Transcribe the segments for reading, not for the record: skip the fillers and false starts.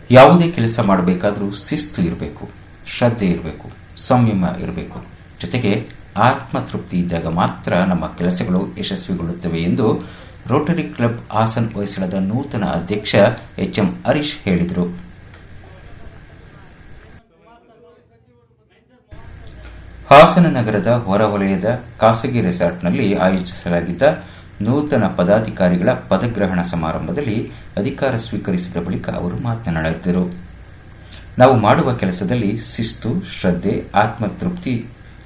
ಯಾವುದೇ ಕೆಲಸ ಮಾಡಬೇಕಾದರೂ ಶಿಸ್ತು ಇರಬೇಕು, ಶ್ರದ್ಧೆ ಇರಬೇಕು, ಸಂಯಮ ಇರಬೇಕು. ಜೊತೆಗೆ ಆತ್ಮತೃಪ್ತಿ ಇದ್ದಾಗ ಮಾತ್ರ ನಮ್ಮ ಕೆಲಸಗಳು ಯಶಸ್ವಿಗೊಳ್ಳುತ್ತವೆ ಎಂದು ರೋಟರಿ ಕ್ಲಬ್ ಹಾಸನ್ ಹೊಯ್ಸಳದ ನೂತನ ಅಧ್ಯಕ್ಷ ಎಚ್ಎಂ ಹರೀಶ್ ಹೇಳಿದರು. ಹಾಸನ ನಗರದ ಹೊರವಲಯದ ಖಾಸಗಿ ರೆಸಾರ್ಟ್ನಲ್ಲಿ ಆಯೋಜಿಸಲಾಗಿದ್ದ ನೂತನ ಪದಾಧಿಕಾರಿಗಳ ಪದಗ್ರಹಣ ಸಮಾರಂಭದಲ್ಲಿ ಅಧಿಕಾರ ಸ್ವೀಕರಿಸಿದ ಬಳಿಕ ಅವರು ಮಾತನಾಡಿದರು. ನಾವು ಮಾಡುವ ಕೆಲಸದಲ್ಲಿ ಶಿಸ್ತು, ಶ್ರದ್ಧೆ, ಆತ್ಮತೃಪ್ತಿ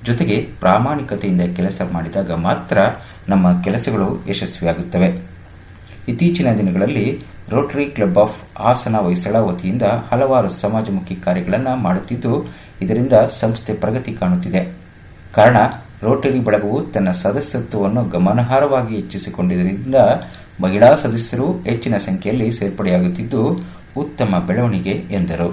ಜೊತೆಗೆ ಪ್ರಾಮಾಣಿಕತೆಯಿಂದ ಕೆಲಸ ಮಾಡಿದಾಗ ಮಾತ್ರ ನಮ್ಮ ಕೆಲಸಗಳು ಯಶಸ್ವಿಯಾಗುತ್ತವೆ. ಇತ್ತೀಚಿನ ದಿನಗಳಲ್ಲಿ Rotary Club of Hassan Hoysala ವತಿಯಿಂದ ಹಲವಾರು ಸಮಾಜಮುಖಿ ಕಾರ್ಯಗಳನ್ನು ಮಾಡುತ್ತಿದ್ದು, ಇದರಿಂದ ಸಂಸ್ಥೆ ಪ್ರಗತಿ ಕಾಣುತ್ತಿದೆ. ಕಾರಣ, ರೋಟರಿ ಬಳಗವು ತನ್ನ ಸದಸ್ಯತ್ವವನ್ನು ಗಮನಾರ್ಹವಾಗಿ ಹೆಚ್ಚಿಸಿಕೊಂಡಿದ್ದರಿಂದ ಮಹಿಳಾ ಸದಸ್ಯರು ಹೆಚ್ಚಿನ ಸಂಖ್ಯೆಯಲ್ಲಿ ಸೇರ್ಪಡೆಯಾಗುತ್ತಿದ್ದು ಉತ್ತಮ ಬೆಳವಣಿಗೆ ಎಂದರು.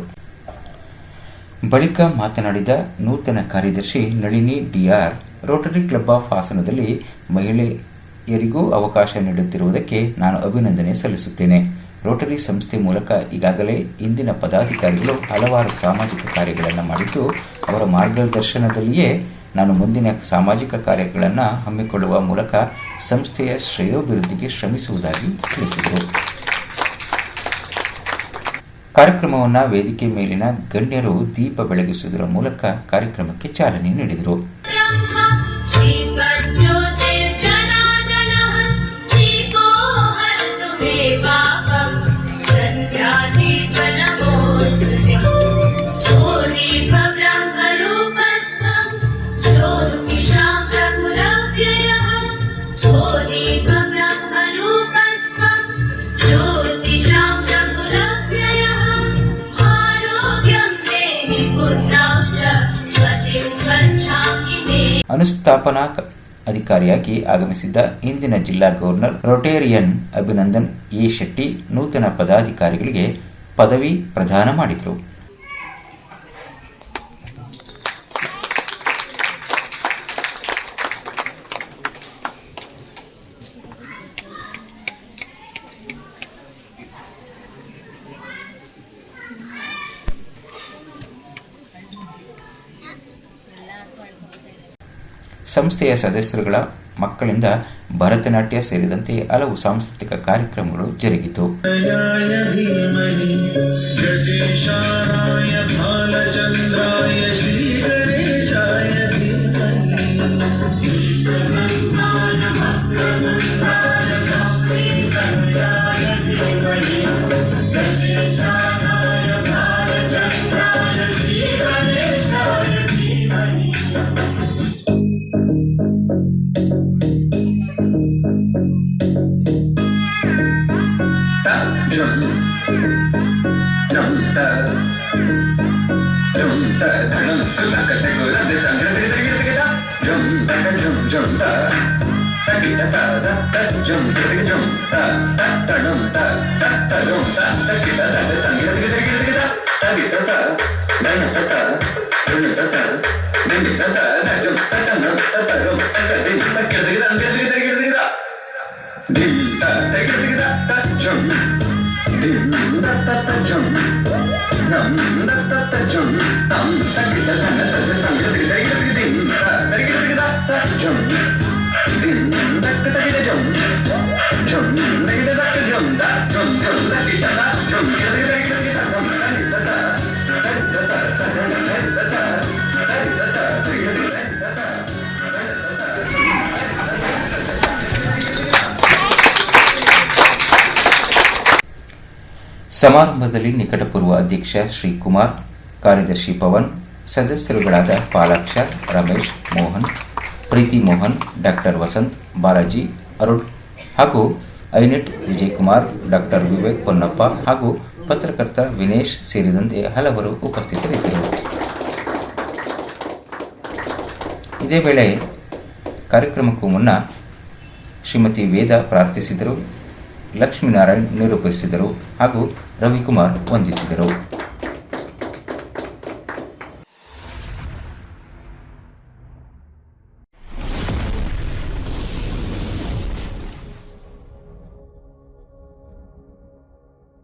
ಬಳಿಕ ಮಾತನಾಡಿದ ನೂತನ ಕಾರ್ಯದರ್ಶಿ Nalini D R, Rotary Club of ಹಾಸನದಲ್ಲಿ ಮಹಿಳೆಯರಿಗೂ ಅವಕಾಶ ನೀಡುತ್ತಿರುವುದಕ್ಕೆ ನಾನು ಅಭಿನಂದನೆ ಸಲ್ಲಿಸುತ್ತೇನೆ. ರೋಟರಿ ಸಂಸ್ಥೆ ಮೂಲಕ ಈಗಾಗಲೇ ಇಂದಿನ ಪದಾಧಿಕಾರಿಗಳು ಹಲವಾರು ಸಾಮಾಜಿಕ ಕಾರ್ಯಗಳನ್ನು ಮಾಡಿದ್ದು, ಅವರ ಮಾರ್ಗದರ್ಶನದಲ್ಲಿಯೇ ನಾನು ಮುಂದಿನ ಸಾಮಾಜಿಕ ಕಾರ್ಯಗಳನ್ನು ಹಮ್ಮಿಕೊಳ್ಳುವ ಮೂಲಕ ಸಂಸ್ಥೆಯ ಶ್ರೇಯೋಭಿವೃದ್ಧಿಗೆ ಶ್ರಮಿಸುವುದಾಗಿ ತಿಳಿಸಿದರು. ಕಾರ್ಯಕ್ರಮವನ್ನು ವೇದಿಕೆ ಮೇಲಿನ ಗಣ್ಯರು ದೀಪ ಬೆಳಗಿಸುವುದರ ಮೂಲಕ ಕಾರ್ಯಕ್ರಮಕ್ಕೆ ಚಾಲನೆ ನೀಡಿದರು. ಅನುಸ್ಥಾಪನಾ ಅಧಿಕಾರಿಯಾಗಿ ಆಗಮಿಸಿದ್ದ ಇಂದಿನ ಜಿಲ್ಲಾ governor Rotarian Abhinandan A Shetty ನೂತನ ಪದಾಧಿಕಾರಿಗಳಿಗೆ ಪದವಿ ಪ್ರದಾನ ಮಾಡಿದರು. ಸಂಸ್ಥೆಯ ಸದಸ್ಯರುಗಳ ಮಕ್ಕಳಿಂದ ಭರತನಾಟ್ಯ ಸೇರಿದಂತೆ ಹಲವು ಸಾಂಸ್ಕೃತಿಕ ಕಾರ್ಯಕ್ರಮಗಳು ಜರುಗಿತು. ಸಮಾರಂಭದಲ್ಲಿ ನಿಕಟಪೂರ್ವ ಅಧ್ಯಕ್ಷ ಶ್ರೀ ಕುಮಾರ್, ಕಾರ್ಯದರ್ಶಿ ಪವನ್, ಸದಸ್ಯರುಗಳಾದ ಪಾಲಾಕ್ಷ, ರಮೇಶ್, ಮೋಹನ್, ಪ್ರೀತಿ ಮೋಹನ್, ಡಾಕ್ಟರ್ ವಸಂತ್, ಬಾಲಾಜಿ, ಅರುಣ್ ಹಾಗೂ ಐನೆಟ್ ವಿಜಯಕುಮಾರ್, ಡಾಕ್ಟರ್ ವಿವೇಕ್ ಪೊನ್ನಪ್ಪ ಹಾಗೂ ಪತ್ರಕರ್ತ ವಿನೇಶ್ ಸೇರಿದಂತೆ ಹಲವರು ಉಪಸ್ಥಿತರಿದ್ದರು. ಇದೇ ವೇಳೆ ಕಾರ್ಯಕ್ರಮಕ್ಕೂ ಮುನ್ನ ಶ್ರೀಮತಿ ವೇದ ಪ್ರಾರ್ಥಿಸಿದರು, ಲಕ್ಷ್ಮೀನಾರಾಯಣ್ ನಿರೂಪಿಸಿದರು ಹಾಗೂ ರವಿಕುಮಾರ್ ವಂದಿಸಿದರು.